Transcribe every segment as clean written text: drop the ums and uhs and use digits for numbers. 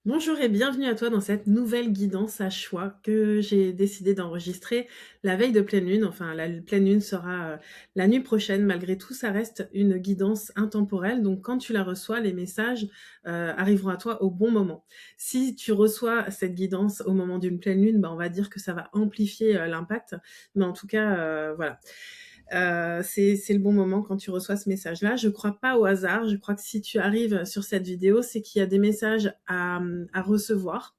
Bonjour et bienvenue à toi dans cette nouvelle guidance à choix que j'ai décidé d'enregistrer la veille de pleine lune. Enfin, la pleine lune sera la nuit prochaine. Malgré tout, ça reste une guidance intemporelle. Donc, quand tu la reçois, les messages arriveront à toi au bon moment. Si tu reçois cette guidance au moment d'une pleine lune, on va dire que ça va amplifier l'impact. Mais en tout cas, voilà. C'est le bon moment quand tu reçois ce message-là. Je crois pas au hasard. Je crois que si tu arrives sur cette vidéo, c'est qu'il y a des messages à recevoir.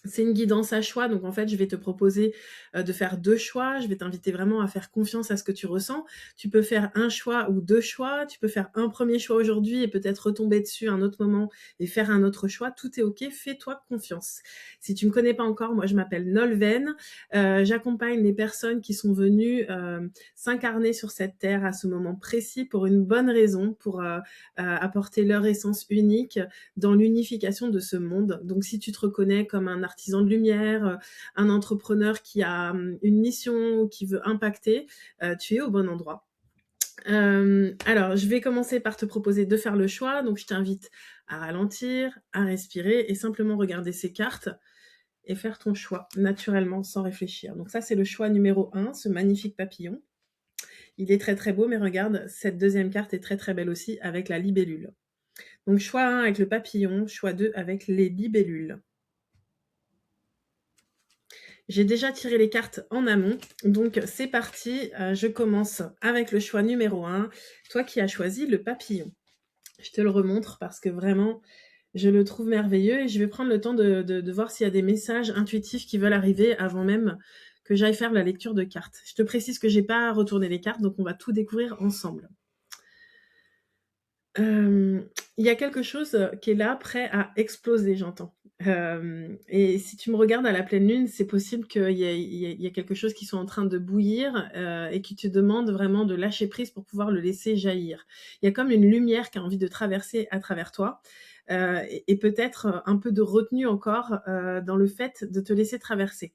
C'est une guidance à choix, donc en fait, je vais te proposer de faire 2 choix. Je vais t'inviter vraiment à faire confiance à ce que tu ressens. Tu peux faire un choix ou 2 choix. Tu peux faire un premier choix aujourd'hui et peut-être retomber dessus un autre moment et faire un autre choix. Tout est OK, fais-toi confiance. Si tu me connais pas encore, moi je m'appelle Nolwenn. J'accompagne les personnes qui sont venues, s'incarner sur cette terre à ce moment précis pour une bonne raison, pour, apporter leur essence unique dans l'unification de ce monde. Donc si tu te reconnais comme un artisan de lumière, un entrepreneur qui a une mission, qui veut impacter, tu es au bon endroit. Alors, je vais commencer par te proposer de faire le choix. Donc, je t'invite à ralentir, à respirer et simplement regarder ces cartes et faire ton choix naturellement, sans réfléchir. Donc ça, c'est le choix numéro 1, ce magnifique papillon. Il est très très beau, mais regarde, cette deuxième carte est très très belle aussi avec la libellule. Donc choix 1 avec le papillon, choix 2 avec les libellules. J'ai déjà tiré les cartes en amont, donc c'est parti. Je commence avec le choix numéro 1, toi qui as choisi le papillon. Je te le remontre parce que vraiment, je le trouve merveilleux et je vais prendre le temps de voir s'il y a des messages intuitifs qui veulent arriver avant même que j'aille faire la lecture de cartes. Je te précise que j'ai pas retourné les cartes, donc on va tout découvrir ensemble. Il y a quelque chose qui est là, prêt à exploser, j'entends. Et si tu me regardes à la pleine lune, c'est possible qu'il y ait quelque chose qui soit en train de bouillir et qui te demande vraiment de lâcher prise pour pouvoir le laisser jaillir. Il y a comme une lumière qui a envie de traverser à travers toi et peut-être un peu de retenue encore dans le fait de te laisser traverser.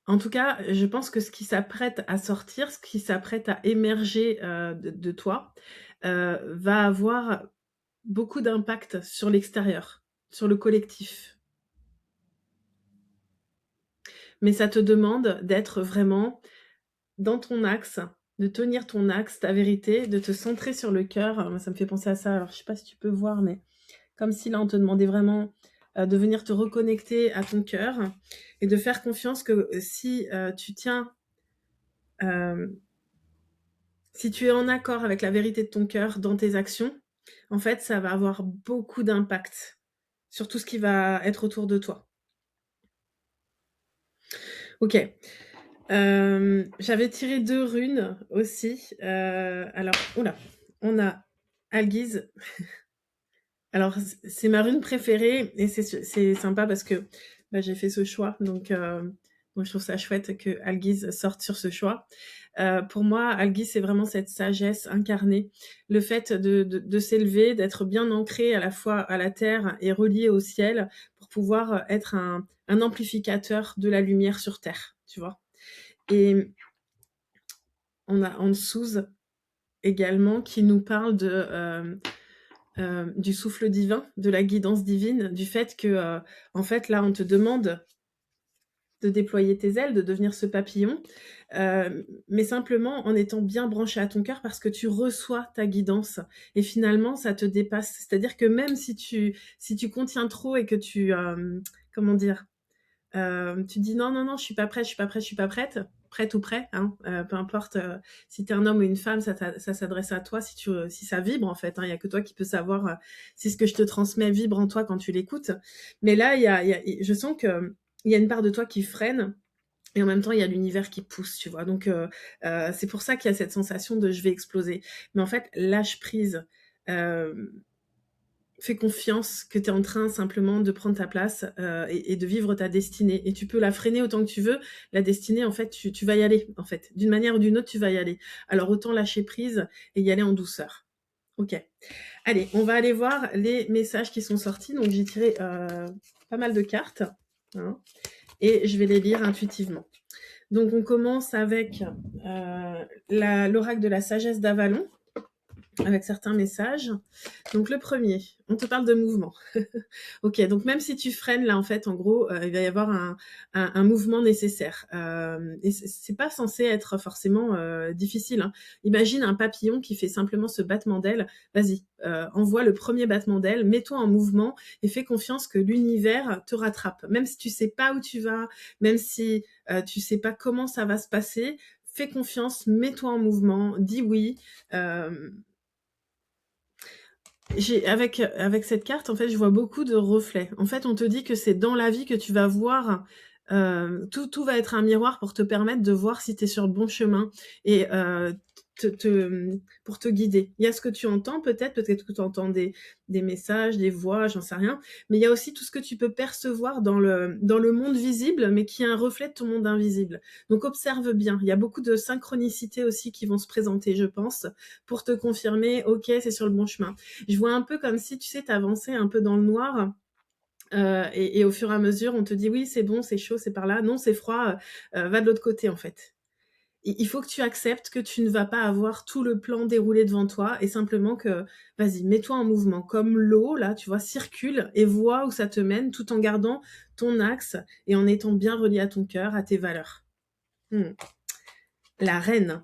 En tout cas, je pense que ce qui s'apprête à sortir, ce qui s'apprête à émerger de toi, va avoir beaucoup d'impact sur l'extérieur, sur le collectif. Mais ça te demande d'être vraiment dans ton axe, de tenir ton axe, ta vérité, de te centrer sur le cœur. Moi, ça me fait penser à ça. Alors, je sais pas si tu peux voir, mais comme si là, on te demandait vraiment de venir te reconnecter à ton cœur et de faire confiance que si tu tiens, si tu es en accord avec la vérité de ton cœur dans tes actions, en fait, ça va avoir beaucoup d'impact sur tout ce qui va être autour de toi. OK. J'avais tiré 2 runes aussi. Alors, oula, on a Algiz. Alors, c'est ma rune préférée et c'est sympa parce que j'ai fait ce choix. Donc je trouve ça chouette que Algiz sorte sur ce choix. Pour moi, Algiz, c'est vraiment cette sagesse incarnée. Le fait de s'élever, d'être bien ancré à la fois à la terre et relié au ciel pour pouvoir être un amplificateur de la lumière sur terre, tu vois. Et on a Ansuz également qui nous parle du souffle divin, de la guidance divine, du fait que, en fait, là, on te demande de déployer tes ailes, de devenir ce papillon, mais simplement en étant bien branché à ton cœur parce que tu reçois ta guidance et finalement, ça te dépasse. C'est-à-dire que même si tu contiens trop et que comment dire? Tu dis: «Non, non, non, je suis pas prête, je suis pas prête, je suis pas prête», prête ou prêt, hein, peu importe, si tu es un homme ou une femme, ça s'adresse à toi si ça vibre en fait, hein. Il y a que toi qui peux savoir, si ce que je te transmets vibre en toi quand tu l'écoutes. Mais là, je sens qu'il y a une part de toi qui freine et en même temps, il y a l'univers qui pousse, tu vois? Donc c'est pour ça qu'il y a cette sensation de: «Je vais exploser». Mais en fait, lâche prise, hem fais confiance que tu es en train simplement de prendre ta place et de vivre ta destinée. Et tu peux la freiner autant que tu veux. La destinée, en fait, tu vas y aller, en fait. D'une manière ou d'une autre, tu vas y aller. Alors autant lâcher prise et y aller en douceur. Ok. Allez, on va aller voir les messages qui sont sortis. Donc j'ai tiré pas mal de cartes hein, et je vais les lire intuitivement. Donc on commence avec l'oracle de la sagesse d'Avalon. avec certains messages. Donc le premier, on te parle de mouvement. Ok, donc même si tu freines, là, en fait, en gros, il va y avoir un mouvement nécessaire. Et c'est pas censé être forcément difficile, hein. Imagine un papillon qui fait simplement ce battement d'aile. Vas-y, envoie le premier battement d'aile, mets-toi en mouvement et fais confiance que l'univers te rattrape. Même si tu sais pas où tu vas, même si tu sais pas comment ça va se passer, fais confiance, mets-toi en mouvement, dis oui. Euh, avec cette carte, en fait, je vois beaucoup de reflets. En fait, on te dit que c'est dans la vie que tu vas voir, tout va être un miroir pour te permettre de voir si tu es sur le bon chemin et pour te guider. Il y a ce que tu entends peut-être que tu entends des messages, des voix, j'en sais rien, mais il y a aussi tout ce que tu peux percevoir dans le monde visible, mais qui est un reflet de ton monde invisible. Donc observe bien. Il y a beaucoup de synchronicité aussi qui vont se présenter, je pense, pour te confirmer, ok, c'est sur le bon chemin. Je vois un peu comme si, tu sais, t'avançais un peu dans le noir. Et au fur et à mesure, on te dit oui, c'est bon, c'est chaud, c'est par là. Non, c'est froid, va de l'autre côté en fait. Il faut que tu acceptes que tu ne vas pas avoir tout le plan déroulé devant toi et simplement que, vas-y, mets-toi en mouvement. Comme l'eau, là, tu vois, circule et vois où ça te mène tout en gardant ton axe et en étant bien relié à ton cœur, à tes valeurs. La reine.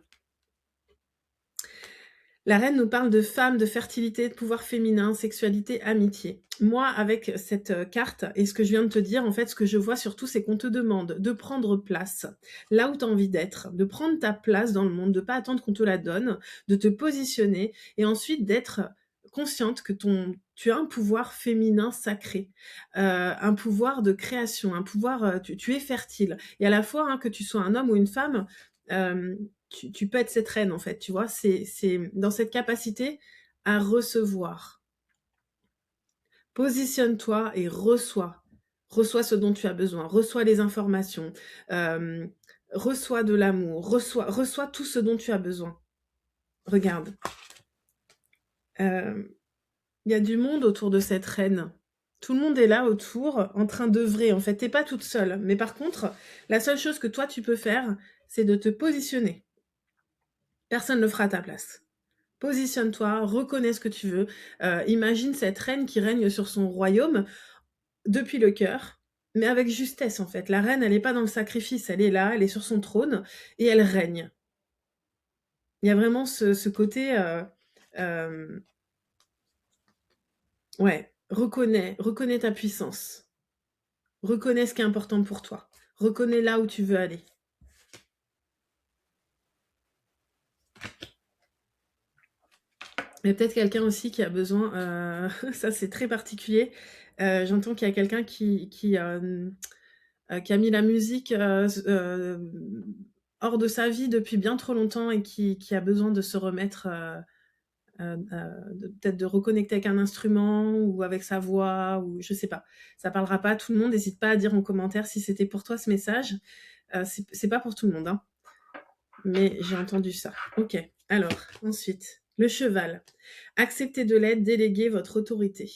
La reine nous parle de femmes, de fertilité, de pouvoir féminin, sexualité, amitié. Moi, avec cette carte et ce que je viens de te dire, en fait, ce que je vois surtout, c'est qu'on te demande de prendre place là où tu as envie d'être, de prendre ta place dans le monde, de pas attendre qu'on te la donne, de te positionner et ensuite d'être consciente que tu as un pouvoir féminin sacré, un pouvoir de création, un pouvoir, tu es fertile. Et à la fois, hein, que tu sois un homme ou une femme, tu peux être cette reine, en fait, tu vois, c'est dans cette capacité à recevoir. Positionne-toi et reçois. Reçois ce dont tu as besoin, reçois les informations, reçois de l'amour, reçois tout ce dont tu as besoin. Regarde. Il y a du monde autour de cette reine. Tout le monde est là autour, en train d'œuvrer. En fait, t'es pas toute seule. Mais par contre, la seule chose que toi, tu peux faire, c'est de te positionner. Personne ne le fera à ta place. Positionne-toi, reconnais ce que tu veux. Imagine cette reine qui règne sur son royaume depuis le cœur, mais avec justesse en fait. La reine, elle n'est pas dans le sacrifice, elle est là, elle est sur son trône et elle règne. Il y a vraiment ce côté, ouais, reconnais ta puissance. Reconnais ce qui est important pour toi. Reconnais là où tu veux aller. Il y a peut-être quelqu'un aussi qui a besoin, ça c'est très particulier, j'entends qu'il y a quelqu'un qui a mis la musique hors de sa vie depuis bien trop longtemps et qui a besoin de se remettre, peut-être de reconnecter avec un instrument ou avec sa voix, ou je sais pas. Ça parlera pas à tout le monde, n'hésite pas à dire en commentaire si c'était pour toi ce message. C'est pas pour tout le monde, hein. Mais j'ai entendu ça. Ok, alors, ensuite, le cheval. Acceptez de l'aide, déléguez votre autorité.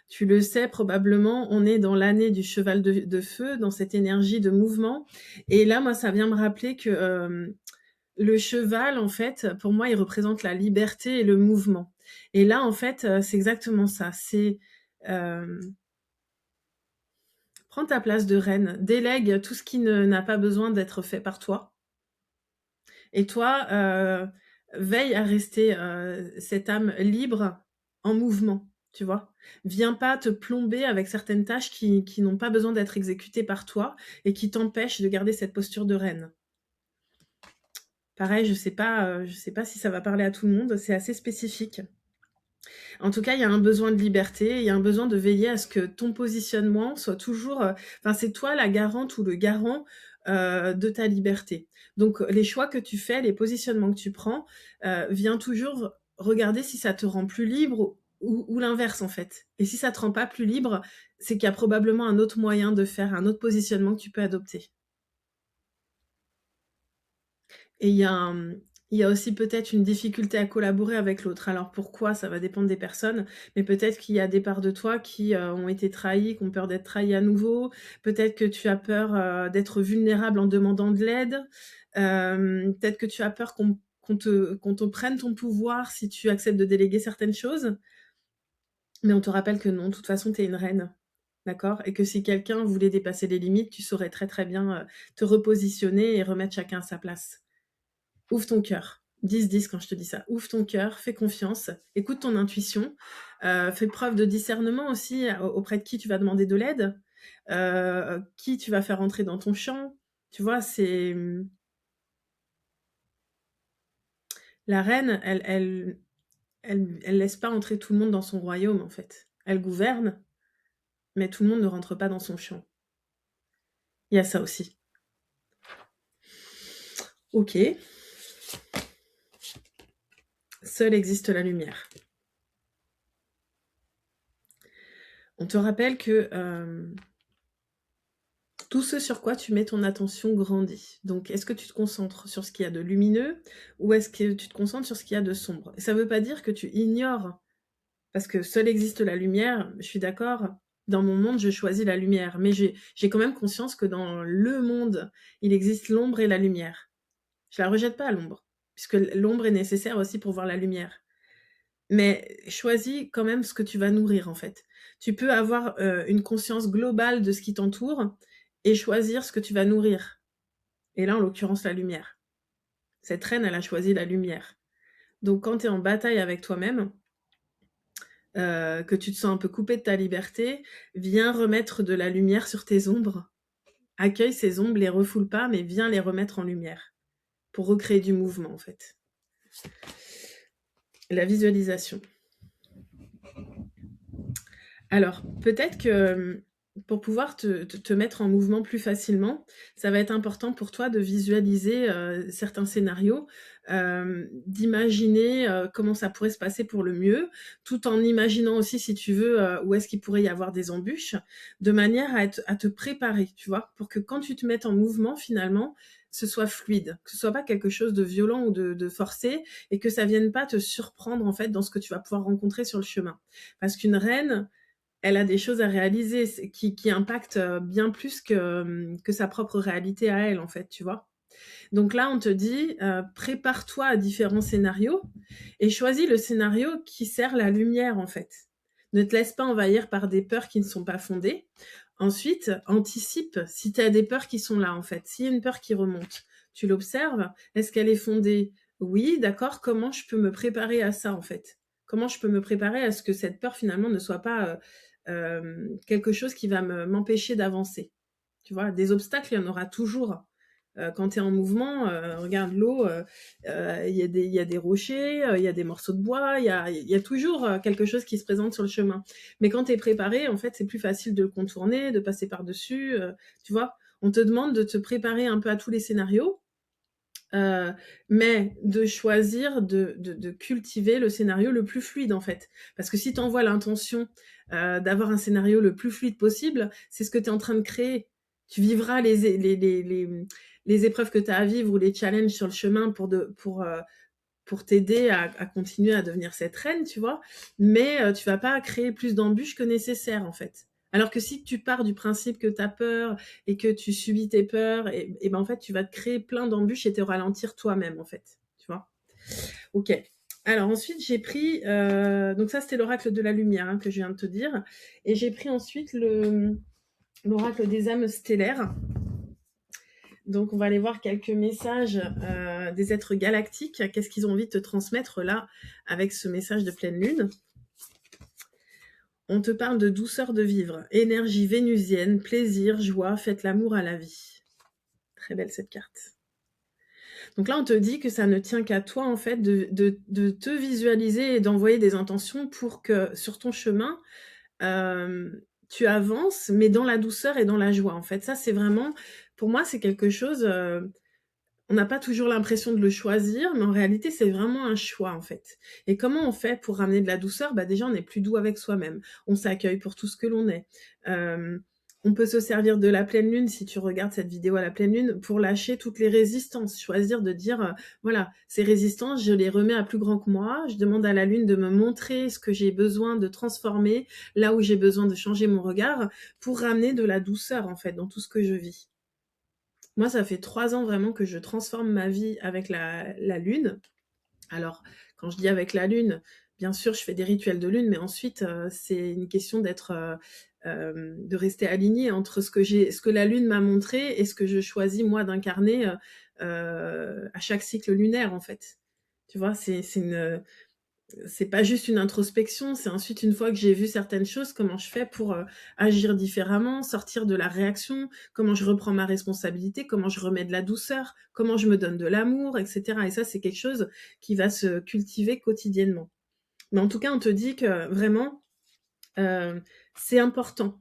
Tu le sais probablement, on est dans l'année du cheval de feu, dans cette énergie de mouvement. Et là, moi, ça vient me rappeler que le cheval, en fait, pour moi, il représente la liberté et le mouvement. Et là, en fait, c'est exactement ça. C'est prends ta place de reine, délègue tout ce qui n'a pas besoin d'être fait par toi. Et toi, veille à rester cette âme libre en mouvement, tu vois. Viens pas te plomber avec certaines tâches qui n'ont pas besoin d'être exécutées par toi et qui t'empêchent de garder cette posture de reine. Pareil, je sais pas si ça va parler à tout le monde, c'est assez spécifique. En tout cas, il y a un besoin de liberté, il y a un besoin de veiller à ce que ton positionnement soit toujours... Enfin, c'est toi la garante ou le garant de ta liberté. Donc, les choix que tu fais, les positionnements que tu prends, viens toujours regarder si ça te rend plus libre ou l'inverse, en fait. Et si ça te rend pas plus libre, c'est qu'il y a probablement un autre moyen de faire, un autre positionnement que tu peux adopter. Et il y a aussi peut-être une difficulté à collaborer avec l'autre. Alors pourquoi? Ça va dépendre des personnes, mais peut-être qu'il y a des parts de toi qui ont été trahies, qui ont peur d'être trahies à nouveau. Peut-être que tu as peur d'être vulnérable en demandant de l'aide. Peut-être que tu as peur qu'on qu'on te prenne ton pouvoir si tu acceptes de déléguer certaines choses, mais on te rappelle que non, de toute façon, tu es une reine, d'accord? Et que si quelqu'un voulait dépasser les limites, tu saurais très, très bien, te repositionner et remettre chacun à sa place. Ouvre ton cœur. 10-10 quand je te dis ça. Ouvre ton cœur, fais confiance, écoute ton intuition, fais preuve de discernement aussi auprès de qui tu vas demander de l'aide, qui tu vas faire entrer dans ton champ. Tu vois, c'est... La reine, elle laisse pas entrer tout le monde dans son royaume, en fait. Elle gouverne, mais tout le monde ne rentre pas dans son champ. Il y a ça aussi. Ok. Seule existe la lumière. On te rappelle que tout ce sur quoi tu mets ton attention grandit. Donc, est-ce que tu te concentres sur ce qu'il y a de lumineux ou est-ce que tu te concentres sur ce qu'il y a de sombre? Ça ne veut pas dire que tu ignores, parce que seule existe la lumière, je suis d'accord, dans mon monde, je choisis la lumière, mais j'ai quand même conscience que dans le monde, il existe l'ombre et la lumière. Je la rejette pas, l'ombre, puisque l'ombre est nécessaire aussi pour voir la lumière. Mais choisis quand même ce que tu vas nourrir, en fait. Tu peux avoir une conscience globale de ce qui t'entoure et choisir ce que tu vas nourrir. Et là, en l'occurrence, la lumière. Cette reine, elle a choisi la lumière. Donc, quand tu es en bataille avec toi-même, que tu te sens un peu coupé de ta liberté, viens remettre de la lumière sur tes ombres. Accueille ces ombres, les refoule pas, mais viens les remettre en lumière pour recréer du mouvement, en fait. La visualisation. Alors, peut-être que pour pouvoir te mettre en mouvement plus facilement, ça va être important pour toi de visualiser certains scénarios, d'imaginer comment ça pourrait se passer pour le mieux, tout en imaginant aussi, si tu veux, où est-ce qu'il pourrait y avoir des embûches, de manière à te préparer, tu vois, pour que quand tu te mettes en mouvement, finalement, ce soit fluide, que ce soit pas quelque chose de violent ou de forcé, et que ça vienne pas te surprendre, en fait, dans ce que tu vas pouvoir rencontrer sur le chemin. Parce qu'une reine, elle a des choses à réaliser qui impactent bien plus que sa propre réalité à elle, en fait, tu vois. Donc là, on te dit, prépare-toi à différents scénarios et choisis le scénario qui sert la lumière, en fait. Ne te laisse pas envahir par des peurs qui ne sont pas fondées. Ensuite, anticipe si tu as des peurs qui sont là, en fait. S'il y a une peur qui remonte, tu l'observes. Est-ce qu'elle est fondée? Oui, d'accord. Comment je peux me préparer à ça, en fait? Comment je peux me préparer à ce que cette peur, finalement, ne soit pas quelque chose qui va m'empêcher d'avancer? Tu vois, des obstacles, il y en aura toujours. Quand tu es en mouvement, regarde l'eau, il y a des rochers, il y a des morceaux de bois, il y a toujours quelque chose qui se présente sur le chemin. Mais quand tu es préparé, en fait, c'est plus facile de le contourner, de passer par-dessus, tu vois. On te demande de te préparer un peu à tous les scénarios, mais de choisir de cultiver le scénario le plus fluide, en fait. Parce que si tu envoies l'intention d'avoir un scénario le plus fluide possible, c'est ce que tu es en train de créer. Tu vivras les épreuves que tu as à vivre ou les challenges sur le chemin pour t'aider à continuer à devenir cette reine, tu vois. Mais tu vas pas créer plus d'embûches que nécessaire, en fait. Alors que si tu pars du principe que tu as peur et que tu subis tes peurs, et ben en fait, tu vas te créer plein d'embûches et te ralentir toi-même, en fait. Tu vois. Ok. Alors ensuite, j'ai pris... donc ça, c'était l'oracle de la lumière que je viens de te dire. Et j'ai pris ensuite l'oracle des âmes stellaires. Donc, on va aller voir quelques messages des êtres galactiques. Qu'est-ce qu'ils ont envie de te transmettre là avec ce message de pleine lune? On te parle de douceur de vivre, énergie vénusienne, plaisir, joie, faites l'amour à la vie. Très belle cette carte. Donc là, on te dit que ça ne tient qu'à toi, en fait, de te visualiser et d'envoyer des intentions pour que sur ton chemin, tu avances, mais dans la douceur et dans la joie, en fait. Ça, c'est vraiment, pour moi, c'est quelque chose... on n'a pas toujours l'impression de le choisir, mais en réalité, c'est vraiment un choix, en fait. Et comment on fait pour ramener de la douceur? Bah, déjà, on est plus doux avec soi-même. On s'accueille pour tout ce que l'on est. On peut se servir de la pleine lune, si tu regardes cette vidéo à la pleine lune, pour lâcher toutes les résistances. Choisir de dire, voilà, ces résistances, je les remets à plus grand que moi. Je demande à la lune de me montrer ce que j'ai besoin de transformer, là où j'ai besoin de changer mon regard, pour ramener de la douceur, en fait, dans tout ce que je vis. Moi, ça fait 3 ans vraiment que je transforme ma vie avec la lune. Alors, quand je dis avec la lune, bien sûr, je fais des rituels de lune, mais ensuite, c'est une question de rester aligné entre ce que la lune m'a montré et ce que je choisis moi d'incarner, à chaque cycle lunaire, en fait. Tu vois? C'est pas juste une introspection, c'est ensuite une fois que j'ai vu certaines choses, comment je fais pour, agir différemment, sortir de la réaction, comment je reprends ma responsabilité, comment je remets de la douceur, comment je me donne de l'amour et cetera et ça, c'est quelque chose qui va se cultiver quotidiennement. Mais en tout cas, on te dit que vraiment, heu, c'est important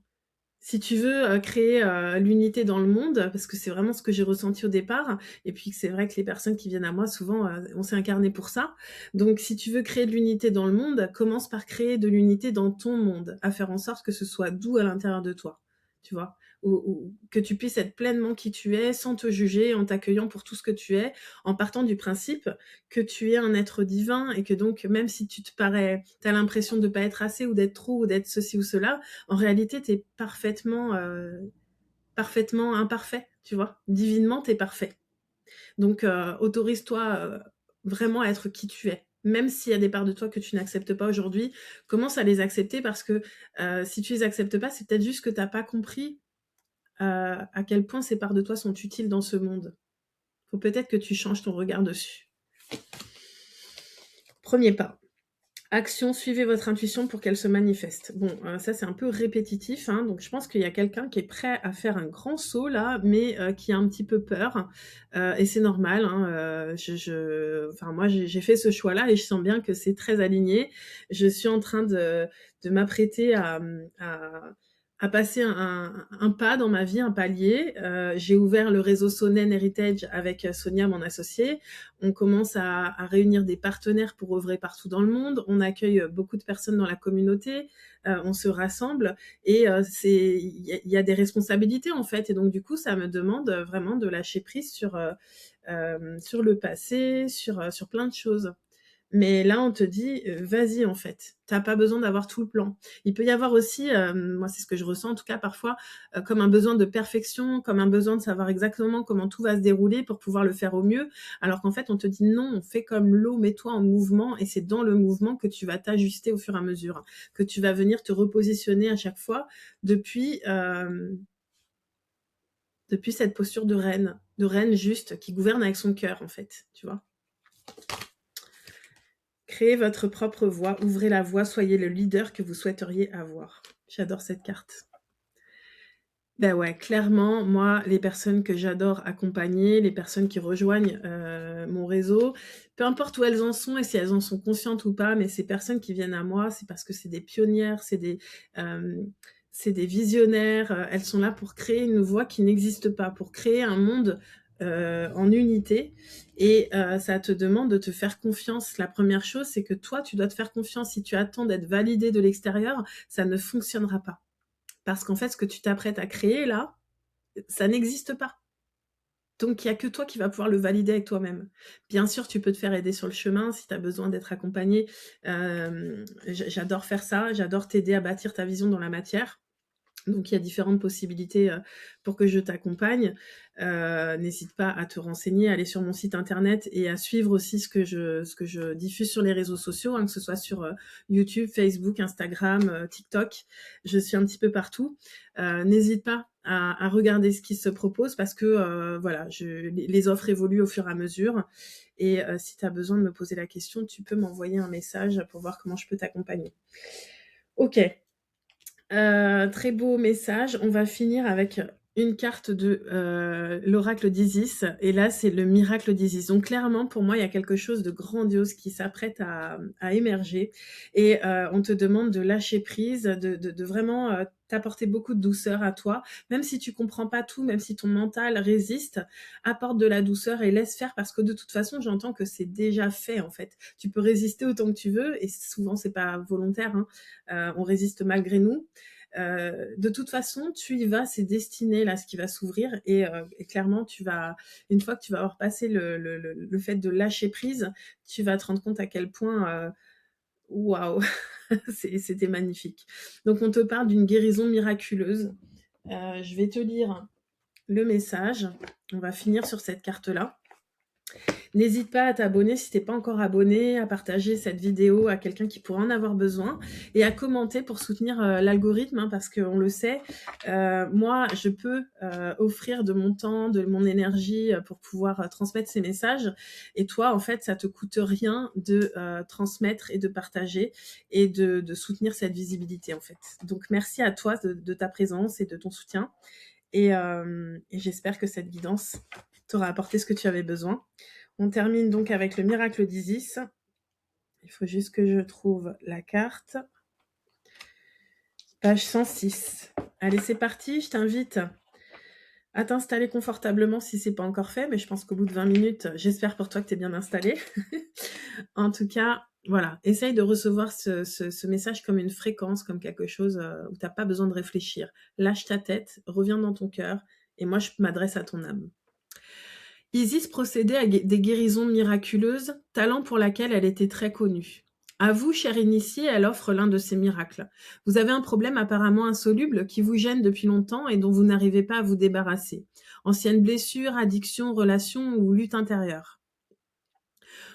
si tu veux, créer, l'unité dans le monde, parce que c'est vraiment ce que j'ai ressenti au départ et puis c'est vrai que les personnes qui viennent à moi souvent, on s'est incarné pour ça. Donc si tu veux créer de l'unité dans le monde, commence par créer de l'unité dans ton monde, à faire en sorte que ce soit doux à l'intérieur de toi, tu vois? Ou que tu puisses être pleinement qui tu es, sans te juger, en t'accueillant pour tout ce que tu es, en partant du principe que tu es un être divin et que donc même si tu as l'impression de pas être assez ou d'être trop ou d'être ceci ou cela, en réalité, tu es parfaitement imparfait, tu vois? Divinement, tu es parfait. Donc autorise-toi, vraiment à être qui tu es. Même s'il y a des parts de toi que tu n'acceptes pas aujourd'hui, commence à les accepter parce que, si tu les acceptes pas, c'est peut-être juste que tu as pas compris, à quel point ces parts de toi sont utiles dans ce monde. Faut peut-être que tu changes ton regard dessus. Premier pas. Action, suivez votre intuition pour qu'elle se manifeste. Bon, ça c'est un peu répétitif, hein, donc je pense qu'il y a quelqu'un qui est prêt à faire un grand saut là, mais qui a un petit peu peur, et c'est normal, hein, enfin moi j'ai fait ce choix-là et je sens bien que c'est très aligné. Je suis en train de m'apprêter à passer un pas dans ma vie, un palier. J'ai ouvert le réseau Sonnen Heritage avec, Sonia, mon associée. On commence à réunir des partenaires pour œuvrer partout dans le monde. On accueille beaucoup de personnes dans la communauté. On se rassemble et il y a des responsabilités en fait. Et donc du coup, ça me demande vraiment de lâcher prise sur le passé, sur plein de choses. Mais là, on te dit, vas-y en fait, t'as pas besoin d'avoir tout le plan. Il peut y avoir aussi, moi c'est ce que je ressens en tout cas parfois, comme un besoin de perfection, comme un besoin de savoir exactement comment tout va se dérouler pour pouvoir le faire au mieux, alors qu'en fait on te dit: «Non, on fait comme l'eau, mets-toi en mouvement» et c'est dans le mouvement que tu vas t'ajuster au fur et à mesure, que tu vas venir te repositionner à chaque fois depuis, depuis cette posture de reine juste qui gouverne avec son cœur en fait, tu vois? Créez votre propre voix, ouvrez la voie, soyez le leader que vous souhaiteriez avoir. J'adore cette carte. Ben ouais, clairement, moi, les personnes que j'adore accompagner, les personnes qui rejoignent mon réseau, peu importe où elles en sont et si elles en sont conscientes ou pas, mais ces personnes qui viennent à moi, c'est parce que c'est des pionnières, euh, c'est des visionnaires, elles sont là pour créer une voie qui n'existe pas, pour créer un monde en unité. Et ça te demande de te faire confiance. La première chose, c'est que toi, tu dois te faire confiance. Si tu attends d'être validé de l'extérieur, ça ne fonctionnera pas. Parce qu'en fait, ce que tu t'apprêtes à créer là, ça n'existe pas. Donc, il n'y a que toi qui vas pouvoir le valider avec toi-même. Bien sûr, tu peux te faire aider sur le chemin si tu as besoin d'être accompagné. J'adore faire ça, j'adore t'aider à bâtir ta vision dans la matière. Donc il y a différentes possibilités pour que je t'accompagne. N'hésite pas à te renseigner, à aller sur mon site internet et à suivre aussi ce que je diffuse sur les réseaux sociaux, hein, que ce soit sur YouTube, Facebook, Instagram, TikTok. Je suis un petit peu partout. N'hésite pas à regarder ce qui se propose parce que voilà, les offres évoluent au fur et à mesure. Et si tu as besoin de me poser la question, tu peux m'envoyer un message pour voir comment je peux t'accompagner. Ok, très beau message. On va finir avec une carte de l'oracle d'Isis. Et là, c'est le miracle d'Isis. Donc clairement, pour moi, il y a quelque chose de grandiose qui s'apprête à émerger. Et on te demande de lâcher prise, de vraiment t'apporter beaucoup de douceur à toi. Même si tu comprends pas tout, même si ton mental résiste, apporte de la douceur et laisse faire parce que de toute façon, j'entends que c'est déjà fait en fait. Tu peux résister autant que tu veux et souvent, c'est pas volontaire, hein. On résiste malgré nous. De toute façon, tu y vas, c'est destiné là, ce qui va s'ouvrir et clairement, une fois que tu vas avoir passé le fait de lâcher prise, tu vas te rendre compte à quel point, waouh, c'était magnifique. Donc, on te parle d'une guérison miraculeuse. Je vais te lire le message. On va finir sur cette carte-là. N'hésite pas à t'abonner si t'es pas encore abonné, à partager cette vidéo à quelqu'un qui pourrait en avoir besoin et à commenter pour soutenir l'algorithme, hein, parce qu'on le sait, moi je peux offrir de mon temps, de mon énergie pour pouvoir transmettre ces messages et toi en fait ça te coûte rien de transmettre et de partager et de soutenir cette visibilité en fait. Donc merci à toi de ta présence et de ton soutien et j'espère que cette guidance t'aura apporté ce que tu avais besoin. On termine donc avec le miracle d'Isis. Il faut juste que je trouve la carte. Page 106. Allez, c'est parti. Je t'invite à t'installer confortablement si ce n'est pas encore fait, mais je pense qu'au bout de 20 minutes, j'espère pour toi que tu es bien installé. En tout cas, voilà, essaye de recevoir ce message comme une fréquence, comme quelque chose où tu n'as pas besoin de réfléchir. Lâche ta tête, reviens dans ton cœur, et moi, je m'adresse à ton âme. Isis procédait à des guérisons miraculeuses, talent pour laquelle elle était très connue. À vous, chère initiée, elle offre l'un de ces miracles. Vous avez un problème apparemment insoluble qui vous gêne depuis longtemps et dont vous n'arrivez pas à vous débarrasser. Ancienne blessure, addiction, relation ou lutte intérieure.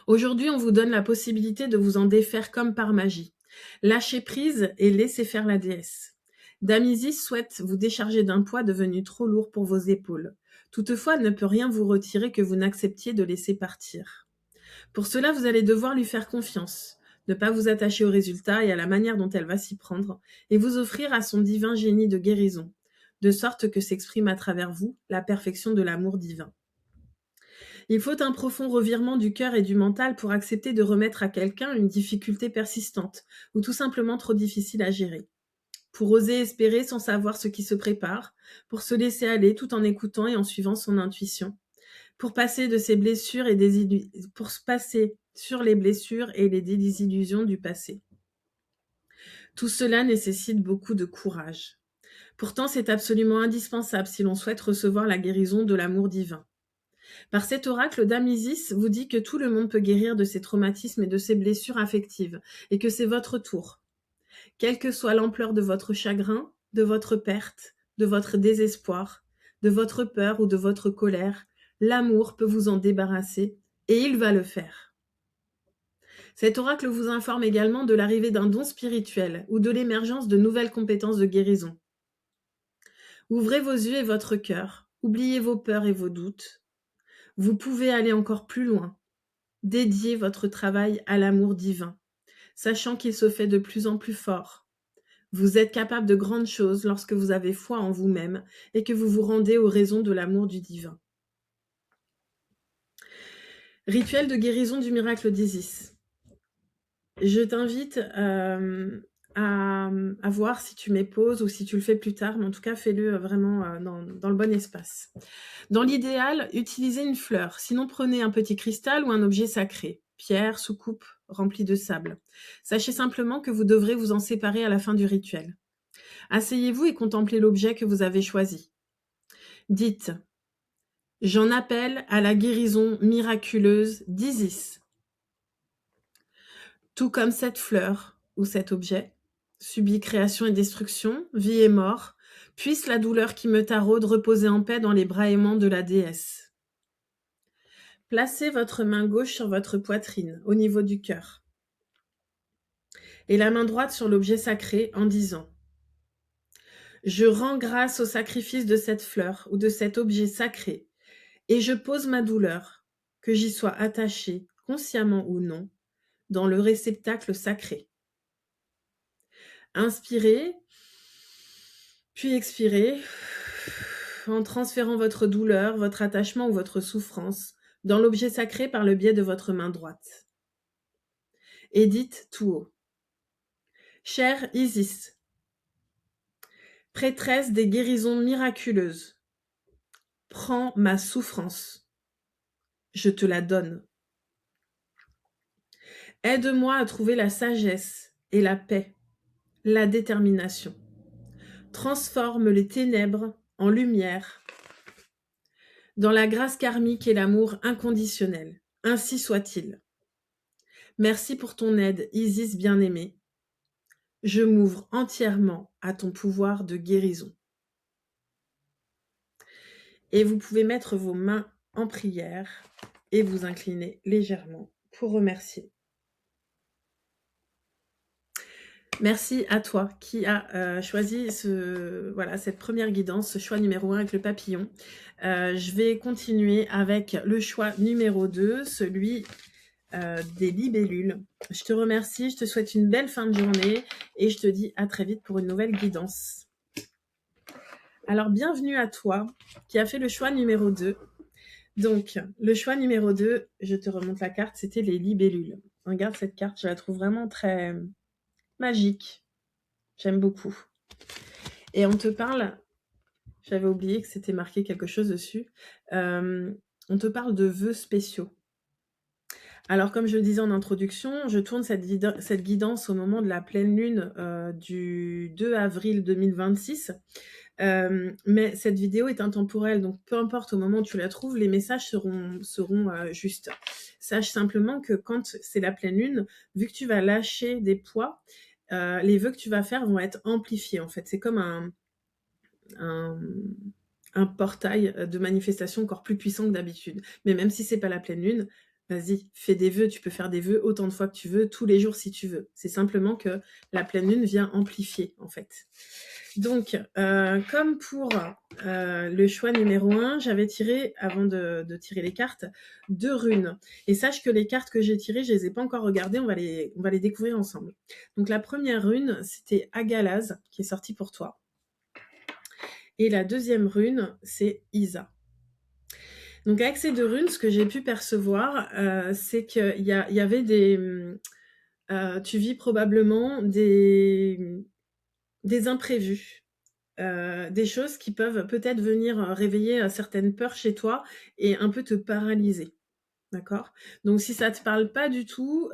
Aujourd'hui, on vous donne la possibilité de vous en défaire comme par magie. Lâchez prise et laissez faire la déesse. Dame Isis souhaite vous décharger d'un poids devenu trop lourd pour vos épaules. Toutefois, elle ne peut rien vous retirer que vous n'acceptiez de laisser partir. Pour cela, vous allez devoir lui faire confiance, ne pas vous attacher au résultat et à la manière dont elle va s'y prendre, et vous offrir à son divin génie de guérison, de sorte que s'exprime à travers vous la perfection de l'amour divin. Il faut un profond revirement du cœur et du mental pour accepter de remettre à quelqu'un une difficulté persistante, ou tout simplement trop difficile à gérer. Pour oser espérer sans savoir ce qui se prépare, pour se laisser aller tout en écoutant et en suivant son intuition, pour passer de ces blessures et pour se passer sur les blessures et les désillusions du passé. Tout cela nécessite beaucoup de courage. Pourtant, c'est absolument indispensable si l'on souhaite recevoir la guérison de l'amour divin. Par cet oracle, Dame Isis vous dit que tout le monde peut guérir de ses traumatismes et de ses blessures affectives, et que c'est votre tour. Quelle que soit l'ampleur de votre chagrin, de votre perte, de votre désespoir, de votre peur ou de votre colère, l'amour peut vous en débarrasser, et il va le faire. Cet oracle vous informe également de l'arrivée d'un don spirituel ou de l'émergence de nouvelles compétences de guérison. Ouvrez vos yeux et votre cœur, oubliez vos peurs et vos doutes. Vous pouvez aller encore plus loin. Dédiez votre travail à l'amour divin, sachant qu'il se fait de plus en plus fort. Vous êtes capable de grandes choses lorsque vous avez foi en vous-même et que vous vous rendez aux raisons de l'amour du divin. Rituel de guérison du miracle d'Isis. Je t'invite à voir si tu mets pause ou si tu le fais plus tard, mais en tout cas, fais-le vraiment dans le bon espace. Dans l'idéal, utilisez une fleur, sinon prenez un petit cristal ou un objet sacré, pierre, soucoupe, remplie de sable. Sachez simplement que vous devrez vous en séparer à la fin du rituel. Asseyez-vous et contemplez l'objet que vous avez choisi. Dites « J'en appelle à la guérison miraculeuse d'Isis ». Tout comme cette fleur ou cet objet, subit création et destruction, vie et mort, puisse la douleur qui me taraude reposer en paix dans les bras aimants de la déesse. Placez votre main gauche sur votre poitrine, au niveau du cœur, et la main droite sur l'objet sacré en disant « Je rends grâce au sacrifice de cette fleur ou de cet objet sacré, et je pose ma douleur, que j'y sois attachée, consciemment ou non, dans le réceptacle sacré. » Inspirez, puis expirez, en transférant votre douleur, votre attachement ou votre souffrance dans l'objet sacré par le biais de votre main droite. Et dites tout haut. Chère Isis, prêtresse des guérisons miraculeuses, prends ma souffrance, je te la donne. Aide-moi à trouver la sagesse et la paix, la détermination. Transforme les ténèbres en lumière. Dans la grâce karmique et l'amour inconditionnel. Ainsi soit-il. Merci pour ton aide, Isis bien-aimée. Je m'ouvre entièrement à ton pouvoir de guérison. Et vous pouvez mettre vos mains en prière et vous incliner légèrement pour remercier. Merci à toi qui a choisi cette première guidance, ce choix numéro 1 avec le papillon. Je vais continuer avec le choix numéro 2, celui des libellules. Je te remercie, je te souhaite une belle fin de journée et je te dis à très vite pour une nouvelle guidance. Alors, bienvenue à toi qui a fait le choix numéro 2. Donc, le choix numéro 2, je te remonte la carte, c'était les libellules. Regarde cette carte, je la trouve vraiment très magique. J'aime beaucoup. Et on te parle, j'avais oublié que c'était marqué quelque chose dessus, on te parle de vœux spéciaux. Alors, comme je le disais en introduction, je tourne cette guidance au moment de la pleine lune du 2 avril 2026. Mais cette vidéo est intemporelle, donc peu importe au moment où tu la trouves, les messages seront justes. Sache simplement que quand c'est la pleine lune, vu que tu vas lâcher des poids, les vœux que tu vas faire vont être amplifiés en fait. C'est comme un portail de manifestation encore plus puissant que d'habitude. Mais même si c'est pas la pleine lune, vas-y, fais des vœux. Tu peux faire des vœux autant de fois que tu veux, tous les jours si tu veux. C'est simplement que la pleine lune vient amplifier en fait. Donc, comme pour le choix numéro 1, j'avais tiré, avant de tirer les cartes, 2 runes. Et sache que les cartes que j'ai tirées, je les ai pas encore regardées, on va les découvrir ensemble. Donc la première rune, c'était Agalaz, qui est sortie pour toi. Et la deuxième rune, c'est Isa. Donc avec ces 2 runes, ce que j'ai pu percevoir, c'est qu'il y avait tu vis probablement des imprévus. Des choses qui peuvent peut-être venir réveiller certaines peurs chez toi et un peu te paralyser. D'accord? Donc si ça te parle pas du tout,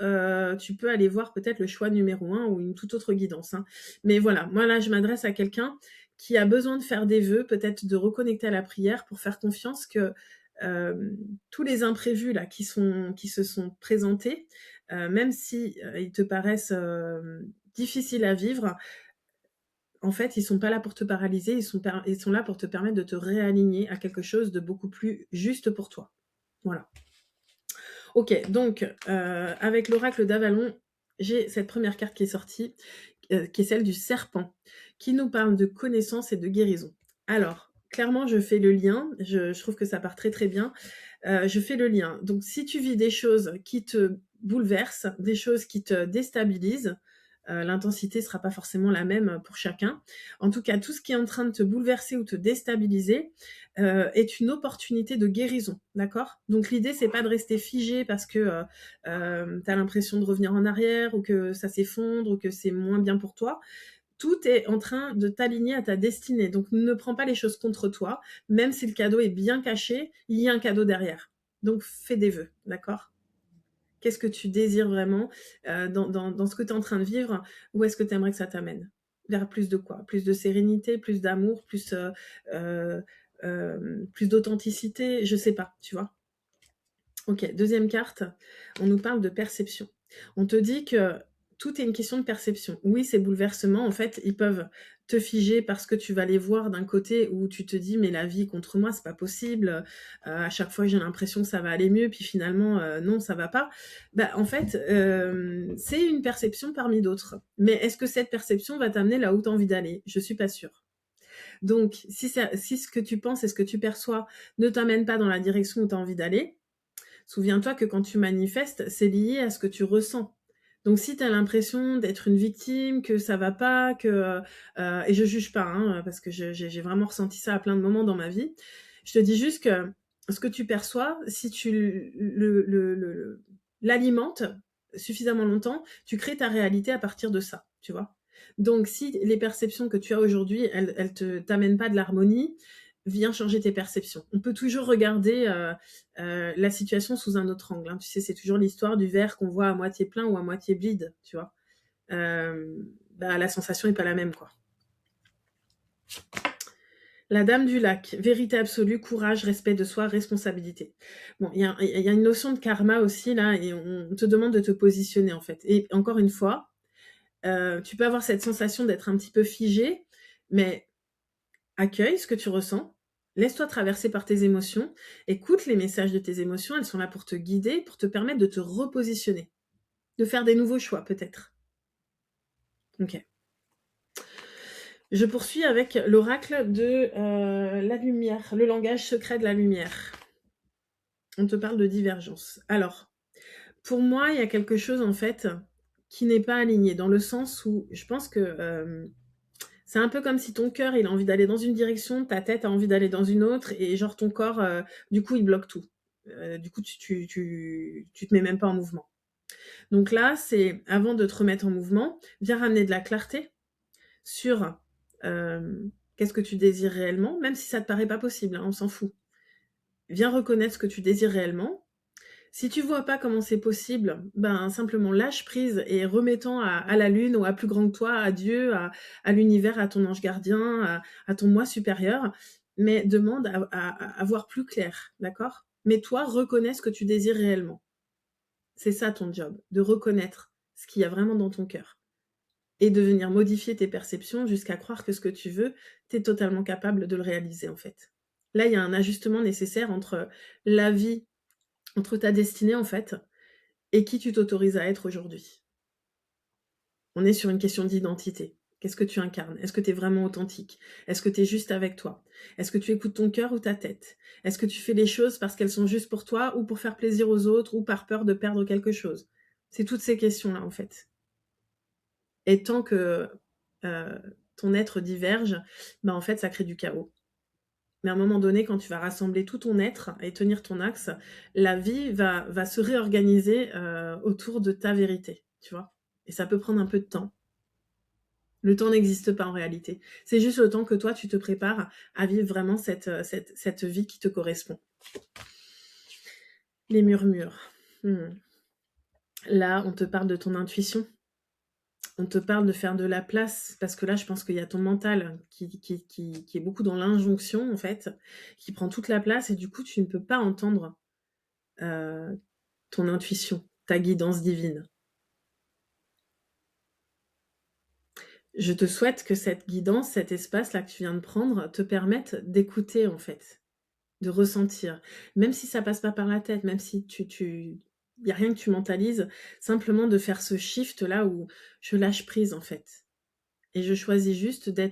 tu peux aller voir peut-être le choix numéro 1 ou une toute autre guidance, hein. Mais voilà, moi là, je m'adresse à quelqu'un qui a besoin de faire des vœux, peut-être de reconnecter à la prière pour faire confiance que tous les imprévus là qui se sont présentés, même si ils te paraissent difficiles à vivre, en fait, ils sont pas là pour te paralyser, ils sont là pour te permettre de te réaligner à quelque chose de beaucoup plus juste pour toi. Voilà. Ok, donc avec l'oracle d'Avalon, j'ai cette première carte qui est sortie, qui est celle du serpent, qui nous parle de connaissance et de guérison. Alors, clairement, je fais le lien, je trouve que ça part très très bien. Je fais le lien. Donc, si tu vis des choses qui te bouleversent, des choses qui te déstabilisent, l'intensité ne sera pas forcément la même pour chacun. En tout cas, tout ce qui est en train de te bouleverser ou te déstabiliser est une opportunité de guérison, d'accord? Donc l'idée, c'est pas de rester figé parce que tu as l'impression de revenir en arrière ou que ça s'effondre ou que c'est moins bien pour toi. Tout est en train de t'aligner à ta destinée. Donc ne prends pas les choses contre toi. Même si le cadeau est bien caché, il y a un cadeau derrière. Donc fais des vœux, d'accord? Qu'est-ce que tu désires vraiment dans ce que tu es en train de vivre? Où est-ce que tu aimerais que ça t'amène? Vers plus de quoi? Plus de sérénité, plus d'amour, plus d'authenticité? Je sais pas, tu vois? Ok, deuxième carte, on nous parle de perception. On te dit que tout est une question de perception. Oui, ces bouleversements, en fait, ils peuvent te figer parce que tu vas les voir d'un côté où tu te dis mais la vie contre moi, c'est pas possible. À chaque fois, j'ai l'impression que ça va aller mieux, puis finalement, non, ça va pas. Bah, en fait, c'est une perception parmi d'autres. Mais est-ce que cette perception va t'amener là où tu as envie d'aller? Je suis pas sûre. Donc, si ce que tu penses et ce que tu perçois ne t'amène pas dans la direction où tu as envie d'aller, souviens-toi que quand tu manifestes, c'est lié à ce que tu ressens. Donc si tu as l'impression d'être une victime, que ça va pas, et je juge pas, hein, parce que j'ai vraiment ressenti ça à plein de moments dans ma vie, je te dis juste que ce que tu perçois, si tu l'alimentes suffisamment longtemps, tu crées ta réalité à partir de ça, tu vois. Donc si les perceptions que tu as aujourd'hui, elles t'amènent pas de l'harmonie, viens changer tes perceptions. On peut toujours regarder la situation sous un autre angle, hein. Tu sais, c'est toujours l'histoire du verre qu'on voit à moitié plein ou à moitié vide, tu vois. La sensation n'est pas la même, quoi. La dame du lac, vérité absolue, courage, respect de soi, responsabilité. Bon, il y a une notion de karma aussi, là, et on te demande de te positionner, en fait. Et encore une fois, tu peux avoir cette sensation d'être un petit peu figé, mais accueille ce que tu ressens, Laisse-toi traverser par tes émotions, écoute les messages de tes émotions, elles sont là pour te guider, pour te permettre de te repositionner, de faire des nouveaux choix peut-être. OK. Je poursuis avec l'oracle de, la lumière, le langage secret de la lumière. On te parle de divergence. Alors, pour moi, il y a quelque chose en fait qui n'est pas aligné, dans le sens où je pense que, c'est un peu comme si ton cœur, il a envie d'aller dans une direction, ta tête a envie d'aller dans une autre et genre ton corps, du coup, il bloque tout. Du coup, tu te mets même pas en mouvement. Donc là, c'est avant de te remettre en mouvement, viens ramener de la clarté sur, qu'est-ce que tu désires réellement, même si ça te paraît pas possible, hein, on s'en fout. Viens reconnaître ce que tu désires réellement. Si tu vois pas comment c'est possible, ben, simplement lâche prise et remets-en à la lune ou à plus grand que toi, à Dieu, à l'univers, à ton ange gardien, à ton moi supérieur, mais demande à voir plus clair, d'accord? Mais toi, reconnais ce que tu désires réellement. C'est ça ton job, de reconnaître ce qu'il y a vraiment dans ton cœur et de venir modifier tes perceptions jusqu'à croire que ce que tu veux, tu es totalement capable de le réaliser, en fait. Là, il y a un ajustement nécessaire entre la vie, entre ta destinée, en fait, et qui tu t'autorises à être aujourd'hui. On est sur une question d'identité. Qu'est-ce que tu incarnes? Est-ce que tu es vraiment authentique? Est-ce que tu es juste avec toi? Est-ce que tu écoutes ton cœur ou ta tête? Est-ce que tu fais les choses parce qu'elles sont juste pour toi ou pour faire plaisir aux autres ou par peur de perdre quelque chose? C'est toutes ces questions-là, en fait. Et tant que ton être diverge, ben, en fait, ça crée du chaos. Mais à un moment donné, quand tu vas rassembler tout ton être et tenir ton axe, la vie va se réorganiser, autour de ta vérité, tu vois? Et ça peut prendre un peu de temps. Le temps n'existe pas en réalité. C'est juste le temps que toi, tu te prépares à vivre vraiment cette vie qui te correspond. Les murmures. Mmh. Là, on te parle de ton intuition. On te parle de faire de la place parce que là, je pense qu'il y a ton mental qui est beaucoup dans l'injonction, en fait, qui prend toute la place et du coup, tu ne peux pas entendre, ton intuition, ta guidance divine. Je te souhaite que cette guidance, cet espace-là que tu viens de prendre, te permette d'écouter, en fait, de ressentir. Même si ça passe pas par la tête, même si il y a rien que tu mentalises, simplement de faire ce shift-là où je lâche prise, en fait et je choisis juste de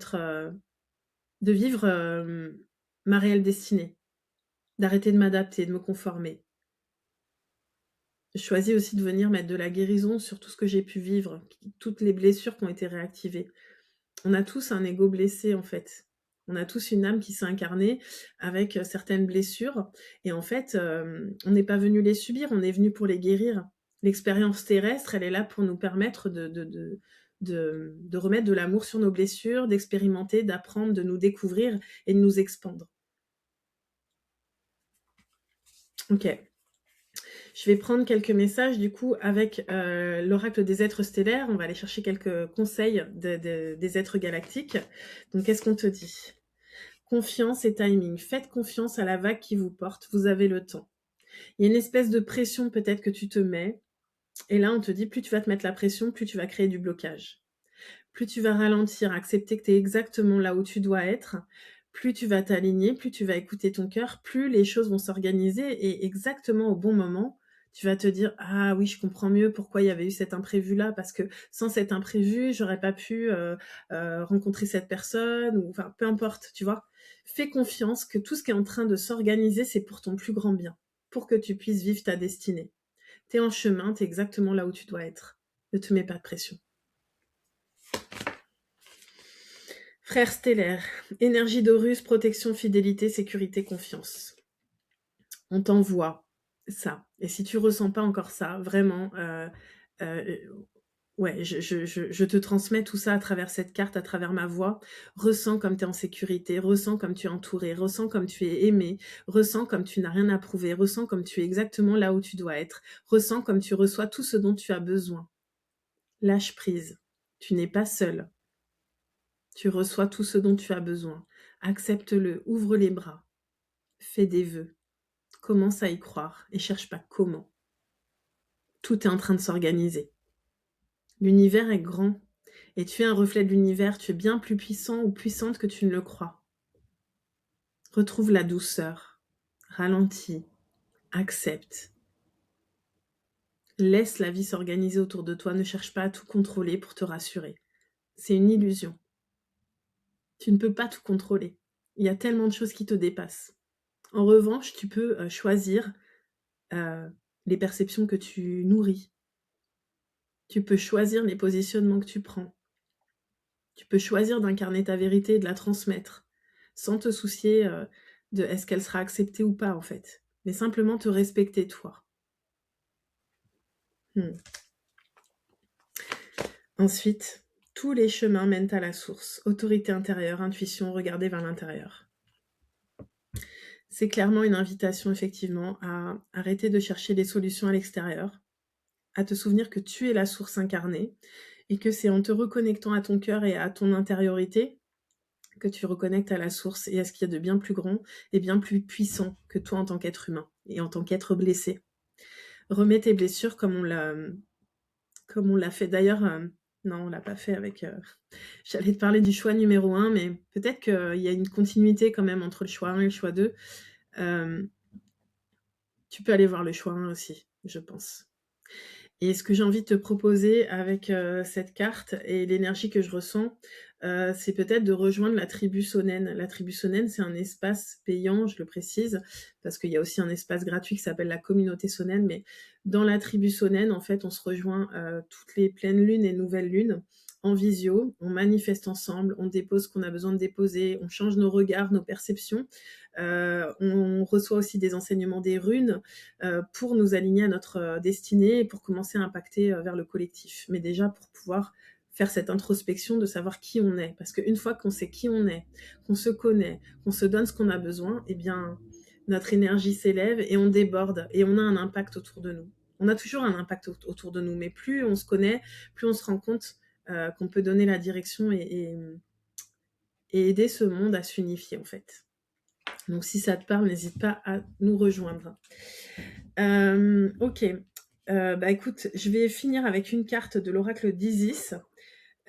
vivre, ma réelle destinée, d'arrêter de m'adapter, de me conformer. Je choisis aussi de venir mettre de la guérison sur tout ce que j'ai pu vivre, toutes les blessures qui ont été réactivées. On a tous un ego blessé, en fait. On a tous une âme qui s'est incarnée avec, certaines blessures et en fait, on n'est pas venu les subir, on est venu pour les guérir. L'expérience terrestre, elle est là pour nous permettre de remettre de l'amour sur nos blessures, d'expérimenter, d'apprendre, de nous découvrir et de nous expandre. OK. Je vais prendre quelques messages du coup avec, l'oracle des êtres stellaires. On va aller chercher quelques conseils des êtres galactiques. Donc qu'est-ce qu'on te dit? Confiance et timing. Faites confiance à la vague qui vous porte, vous avez le temps. Il y a une espèce de pression peut-être que tu te mets et là on te dit plus tu vas te mettre la pression, plus tu vas créer du blocage. Plus tu vas ralentir, accepter que tu es exactement là où tu dois être, plus tu vas t'aligner, plus tu vas écouter ton cœur, plus les choses vont s'organiser et exactement au bon moment, tu vas te dire: «Ah oui, je comprends mieux pourquoi il y avait eu cet imprévu-là, parce que sans cet imprévu, j'aurais pas pu, rencontrer cette personne» ou enfin, peu importe, tu vois? Fais confiance que tout ce qui est en train de s'organiser, c'est pour ton plus grand bien, pour que tu puisses vivre ta destinée. Tu es en chemin, tu es exactement là où tu dois être. Ne te mets pas de pression. Frère stellaire, énergie d'Horus, protection, fidélité, sécurité, confiance. On t'envoie ça. Et si tu ressens pas encore ça, vraiment, heu, ouais, je te transmets tout ça à travers cette carte, à travers ma voix. Ressens comme tu es en sécurité, ressens comme tu es entouré, ressens comme tu es aimé, ressens comme tu n'as rien à prouver, ressens comme tu es exactement là où tu dois être, ressens comme tu reçois tout ce dont tu as besoin. Lâche prise. Tu n'es pas seul. Tu reçois tout ce dont tu as besoin. Accepte-le, ouvre les bras, fais des vœux, commence à y croire et cherche pas comment. Tout est en train de s'organiser. L'univers est grand et tu es un reflet de l'univers, tu es bien plus puissant ou puissante que tu ne le crois. Retrouve la douceur, ralentis, accepte. Laisse la vie s'organiser autour de toi, ne cherche pas à tout contrôler pour te rassurer. C'est une illusion. Tu ne peux pas tout contrôler. Il y a tellement de choses qui te dépassent. En revanche, tu peux choisir les perceptions que tu nourris. Tu peux choisir les positionnements que tu prends. Tu peux choisir d'incarner ta vérité et de la transmettre, sans te soucier de est-ce qu'elle sera acceptée ou pas en fait, mais simplement te respecter toi. Ensuite, tous les chemins mènent à la source. Autorité intérieure, intuition, regarder vers l'intérieur. C'est clairement une invitation effectivement à arrêter de chercher des solutions à l'extérieur, à te souvenir que tu es la source incarnée et que c'est en te reconnectant à ton cœur et à ton intériorité que tu reconnectes à la source et à ce qu'il y a de bien plus grand et bien plus puissant que toi en tant qu'être humain et en tant qu'être blessé. Remets tes blessures comme on l'a fait d'ailleurs. Non, on l'a pas fait avec... J'allais te parler du choix numéro 1, mais peut-être qu'il y a une continuité quand même entre le choix 1 et le choix 2. Tu peux aller voir le choix 1 aussi, je pense. Et ce que j'ai envie de te proposer avec cette carte et l'énergie que je ressens, c'est peut-être de rejoindre la tribu Sonen. La tribu Sonen, c'est un espace payant, je le précise, parce qu'il y a aussi un espace gratuit qui s'appelle la communauté Sonen, mais dans la tribu Sonen, en fait, on se rejoint toutes les pleines lunes et nouvelles lunes en visio, on manifeste ensemble, on dépose ce qu'on a besoin de déposer, on change nos regards, nos perceptions, on reçoit aussi des enseignements des runes pour nous aligner à notre destinée et pour commencer à impacter vers le collectif. Mais déjà pour pouvoir faire cette introspection de savoir qui on est. Parce qu'une fois qu'on sait qui on est, qu'on se connaît, qu'on se donne ce qu'on a besoin, eh bien, notre énergie s'élève et on déborde et on a un impact autour de nous. On a toujours un impact autour de nous, mais plus on se connaît, plus on se rend compte qu'on peut donner la direction et aider ce monde à s'unifier en fait. Donc si ça te parle, n'hésite pas à nous rejoindre. Ok, bah écoute, je vais finir avec une carte de l'oracle d'Isis.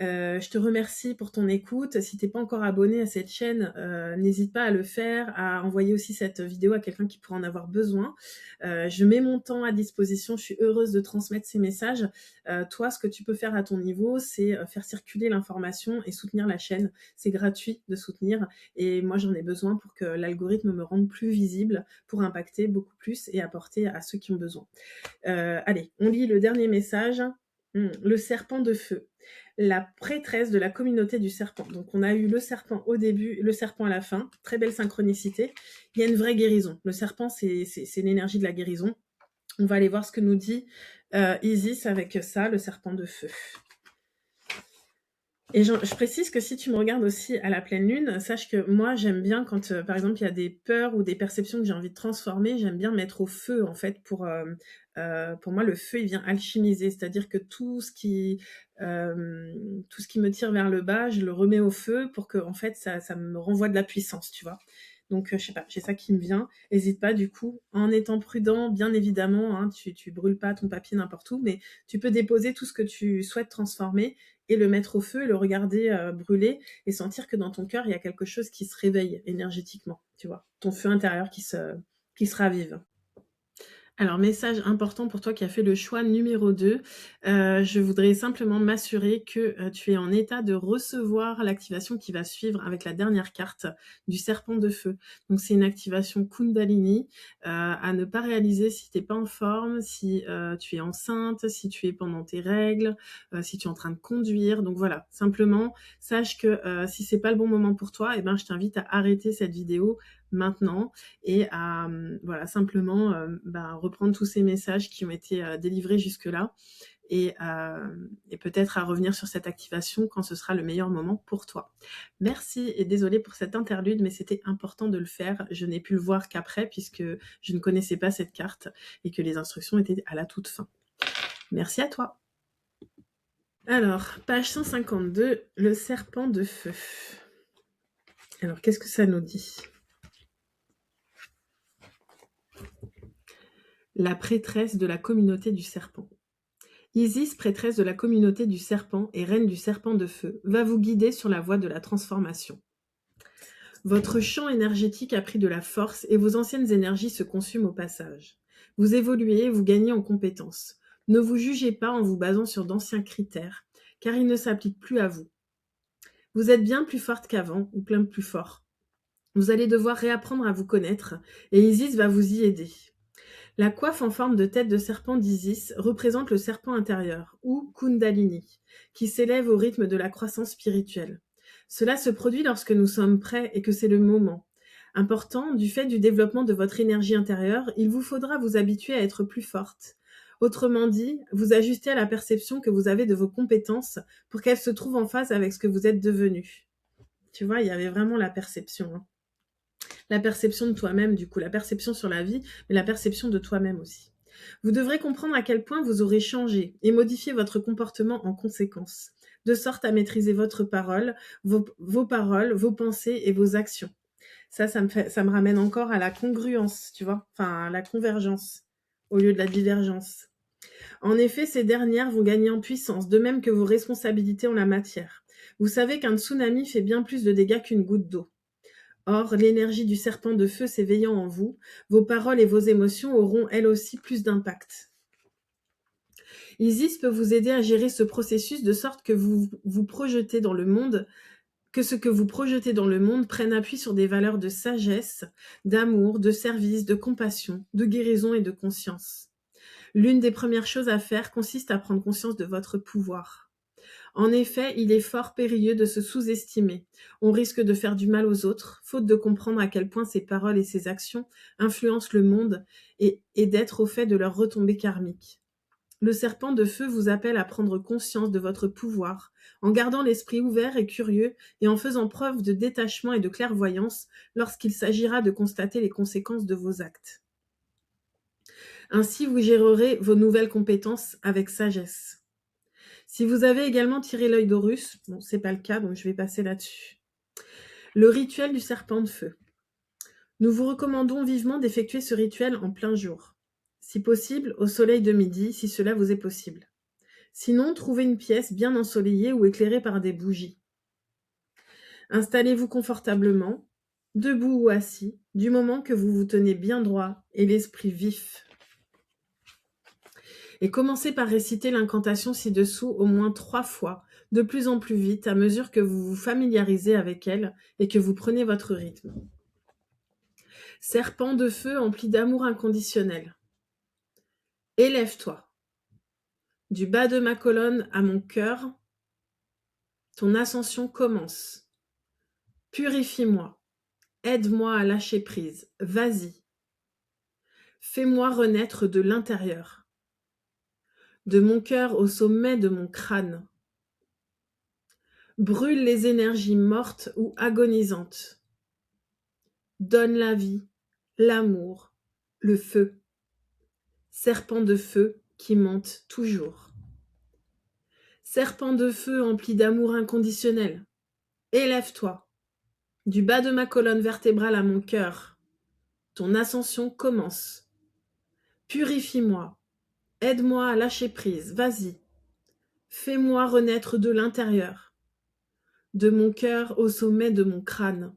Je te remercie pour ton écoute. Si t'es pas encore abonné à cette chaîne, n'hésite pas à le faire, à envoyer aussi cette vidéo à quelqu'un qui pourrait en avoir besoin. Je mets mon temps à disposition, je suis heureuse de transmettre ces messages. Toi, ce que tu peux faire à ton niveau, c'est faire circuler l'information et soutenir la chaîne. C'est gratuit de soutenir et moi j'en ai besoin pour que l'algorithme me rende plus visible, pour impacter beaucoup plus et apporter à ceux qui ont besoin. Allez, on lit le dernier message. Le serpent de feu. La prêtresse de la communauté du serpent. Donc on a eu le serpent au début, le serpent à la fin. Très belle synchronicité. Il y a une vraie guérison. Le serpent, c'est l'énergie de la guérison. On va aller voir ce que nous dit Isis avec ça, le serpent de feu. Et je précise que si tu me regardes aussi à la pleine lune, sache que moi j'aime bien quand par exemple il y a des peurs ou des perceptions que j'ai envie de transformer, j'aime bien mettre au feu en fait pour moi le feu il vient alchimiser, c'est-à-dire que tout ce qui me tire vers le bas, je le remets au feu pour que en fait ça me renvoie de la puissance, tu vois. Donc je sais pas, j'ai ça qui me vient. N'hésite pas du coup, en étant prudent, bien évidemment, hein, tu brûles pas ton papier n'importe où, mais tu peux déposer tout ce que tu souhaites transformer et le mettre au feu, le regarder brûler et sentir que dans ton cœur, il y a quelque chose qui se réveille énergétiquement, tu vois. Ton feu intérieur qui se ravive. Alors, message important pour toi qui as fait le choix numéro 2. Je voudrais simplement m'assurer que tu es en état de recevoir l'activation qui va suivre avec la dernière carte du serpent de feu. Donc, c'est une activation Kundalini à ne pas réaliser si tu n'es pas en forme, si tu es enceinte, si tu es pendant tes règles, si tu es en train de conduire. Donc voilà, simplement, sache que si c'est pas le bon moment pour toi, eh ben, je t'invite à arrêter cette vidéo maintenant et à voilà simplement reprendre tous ces messages qui ont été délivrés jusque-là et peut-être à revenir sur cette activation quand ce sera le meilleur moment pour toi. Merci et désolée pour cette interlude, mais c'était important de le faire. Je n'ai pu le voir qu'après puisque je ne connaissais pas cette carte et que les instructions étaient à la toute fin. Merci à toi. Alors, page 152, le serpent de feu. Alors, qu'est-ce que ça nous dit ? La prêtresse de la communauté du serpent. Isis, prêtresse de la communauté du serpent et reine du serpent de feu, va vous guider sur la voie de la transformation. Votre champ énergétique a pris de la force et vos anciennes énergies se consument au passage. Vous évoluez, vous gagnez en compétences. Ne vous jugez pas en vous basant sur d'anciens critères, car ils ne s'appliquent plus à vous. Vous êtes bien plus forte qu'avant, ou plein plus fort. Vous allez devoir réapprendre à vous connaître, et Isis va vous y aider. La coiffe en forme de tête de serpent d'Isis représente le serpent intérieur, ou Kundalini, qui s'élève au rythme de la croissance spirituelle. Cela se produit lorsque nous sommes prêts et que c'est le moment. Important, du fait du développement de votre énergie intérieure, il vous faudra vous habituer à être plus forte. Autrement dit, vous ajuster à la perception que vous avez de vos compétences pour qu'elles se trouvent en phase avec ce que vous êtes devenu. Tu vois, il y avait vraiment la perception. Hein. La perception de toi-même, du coup, la perception sur la vie, mais la perception de toi-même aussi. Vous devrez comprendre à quel point vous aurez changé et modifier votre comportement en conséquence, de sorte à maîtriser votre parole, vos paroles, vos pensées et vos actions. Ça me ramène encore à la congruence, tu vois, enfin à la convergence au lieu de la divergence. En effet, ces dernières vont gagner en puissance, de même que vos responsabilités en la matière. Vous savez qu'un tsunami fait bien plus de dégâts qu'une goutte d'eau. Or, l'énergie du serpent de feu s'éveillant en vous, vos paroles et vos émotions auront elles aussi plus d'impact. Isis peut vous aider à gérer ce processus de sorte que vous projetez dans le monde, que ce que vous projetez dans le monde prenne appui sur des valeurs de sagesse, d'amour, de service, de compassion, de guérison et de conscience. L'une des premières choses à faire consiste à prendre conscience de votre pouvoir. En effet, il est fort périlleux de se sous-estimer. On risque de faire du mal aux autres, faute de comprendre à quel point ses paroles et ses actions influencent le monde et d'être au fait de leurs retombées karmiques. Le serpent de feu vous appelle à prendre conscience de votre pouvoir, en gardant l'esprit ouvert et curieux et en faisant preuve de détachement et de clairvoyance lorsqu'il s'agira de constater les conséquences de vos actes. Ainsi, vous gérerez vos nouvelles compétences avec sagesse. Si vous avez également tiré l'œil d'Horus, bon, c'est pas le cas, donc je vais passer là-dessus. Le rituel du serpent de feu. Nous vous recommandons vivement d'effectuer ce rituel en plein jour. Si possible, au soleil de midi, si cela vous est possible. Sinon, trouvez une pièce bien ensoleillée ou éclairée par des bougies. Installez-vous confortablement, debout ou assis, du moment que vous vous tenez bien droit et l'esprit vif. Et commencez par réciter l'incantation ci-dessous au moins 3 fois, de plus en plus vite, à mesure que vous vous familiarisez avec elle et que vous prenez votre rythme. Serpent de feu empli d'amour inconditionnel. Élève-toi. Du bas de ma colonne à mon cœur, ton ascension commence. Purifie-moi. Aide-moi à lâcher prise. Vas-y. Fais-moi renaître de l'intérieur. De mon cœur au sommet de mon crâne. Brûle les énergies mortes ou agonisantes. Donne la vie, l'amour, le feu. Serpent de feu qui monte toujours. Serpent de feu empli d'amour inconditionnel. Élève-toi. Du bas de ma colonne vertébrale à mon cœur. Ton ascension commence. Purifie-moi. Aide-moi à lâcher prise. Vas-y. Fais-moi renaître de l'intérieur. De mon cœur au sommet de mon crâne.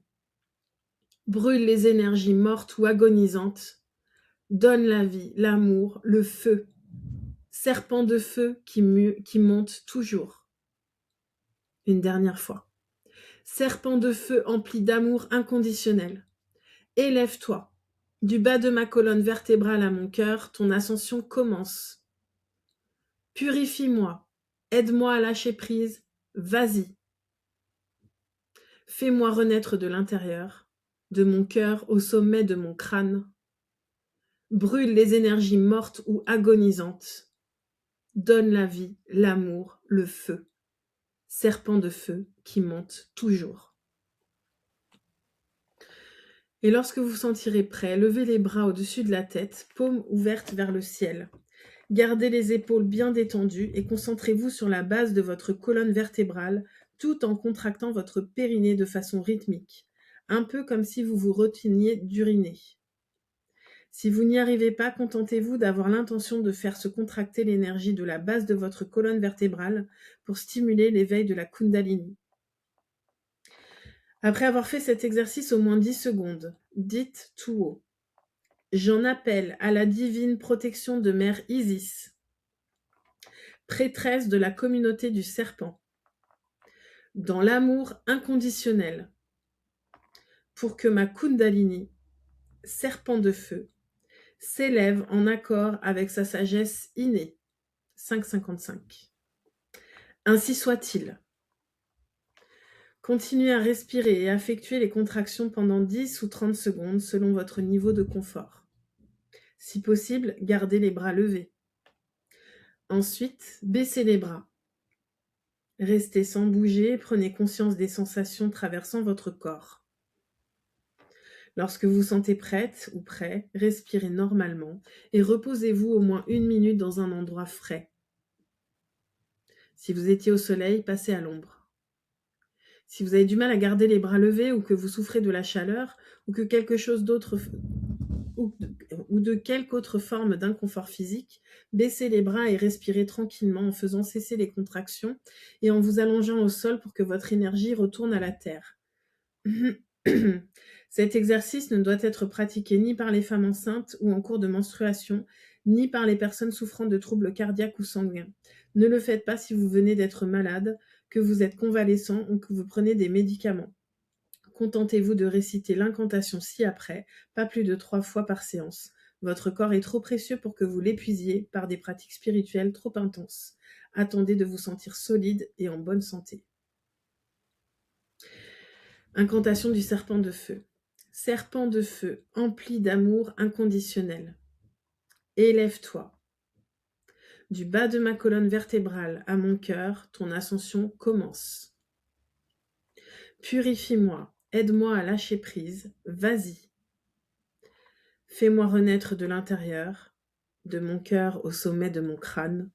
Brûle les énergies mortes ou agonisantes. Donne la vie, l'amour, le feu. Serpent de feu qui monte toujours. Une dernière fois. Serpent de feu empli d'amour inconditionnel. Élève-toi. Du bas de ma colonne vertébrale à mon cœur, ton ascension commence. Purifie-moi. Aide-moi à lâcher prise. Vas-y. Fais-moi renaître de l'intérieur, de mon cœur au sommet de mon crâne. Brûle les énergies mortes ou agonisantes. Donne la vie, l'amour, le feu. Serpent de feu qui monte toujours. Et lorsque vous vous sentirez prêt, levez les bras au-dessus de la tête, paumes ouvertes vers le ciel. Gardez les épaules bien détendues et concentrez-vous sur la base de votre colonne vertébrale tout en contractant votre périnée de façon rythmique, un peu comme si vous vous reteniez d'uriner. Si vous n'y arrivez pas, contentez-vous d'avoir l'intention de faire se contracter l'énergie de la base de votre colonne vertébrale pour stimuler l'éveil de la Kundalini. Après avoir fait cet exercice au moins 10 secondes, dites tout haut: «J'en appelle à la divine protection de Mère Isis, prêtresse de la communauté du serpent, dans l'amour inconditionnel, pour que ma Kundalini, serpent de feu, s'élève en accord avec sa sagesse innée.» 5,55. Ainsi soit-il. Continuez à respirer et à effectuer les contractions pendant 10 ou 30 secondes selon votre niveau de confort. Si possible, gardez les bras levés. Ensuite, baissez les bras. Restez sans bouger et prenez conscience des sensations traversant votre corps. Lorsque vous vous sentez prête ou prêt, respirez normalement et reposez-vous au moins 1 minute dans un endroit frais. Si vous étiez au soleil, passez à l'ombre. Si vous avez du mal à garder les bras levés ou que vous souffrez de la chaleur ou que quelque chose d'autre ou de quelque autre forme d'inconfort physique, baissez les bras et respirez tranquillement en faisant cesser les contractions et en vous allongeant au sol pour que votre énergie retourne à la terre. Cet exercice ne doit être pratiqué ni par les femmes enceintes ou en cours de menstruation, ni par les personnes souffrant de troubles cardiaques ou sanguins. Ne le faites pas si vous venez d'être malade, que vous êtes convalescent ou que vous prenez des médicaments. Contentez-vous de réciter l'incantation ci-après, pas plus de 3 fois par séance. Votre corps est trop précieux pour que vous l'épuisiez par des pratiques spirituelles trop intenses. Attendez de vous sentir solide et en bonne santé. Incantation du serpent de feu. Serpent de feu, empli d'amour inconditionnel. Élève-toi. Du bas de ma colonne vertébrale à mon cœur, ton ascension commence. Purifie-moi, aide-moi à lâcher prise, vas-y. Fais-moi renaître de l'intérieur, de mon cœur au sommet de mon crâne.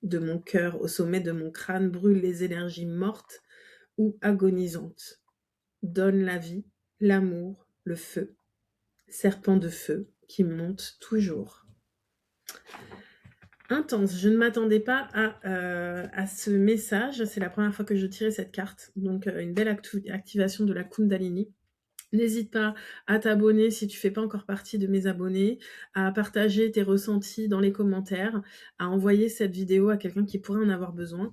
De mon cœur au sommet de mon crâne brûlent les énergies mortes ou agonisantes. Donne la vie, l'amour, le feu. Serpent de feu qui monte toujours. Intense, je ne m'attendais pas à ce message, c'est la première fois que je tirais cette carte, donc une belle activation de la Kundalini. N'hésite pas à t'abonner si tu fais pas encore partie de mes abonnés, à partager tes ressentis dans les commentaires, à envoyer cette vidéo à quelqu'un qui pourrait en avoir besoin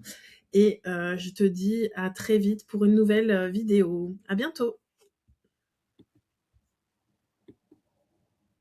et je te dis à très vite pour une nouvelle vidéo. À bientôt!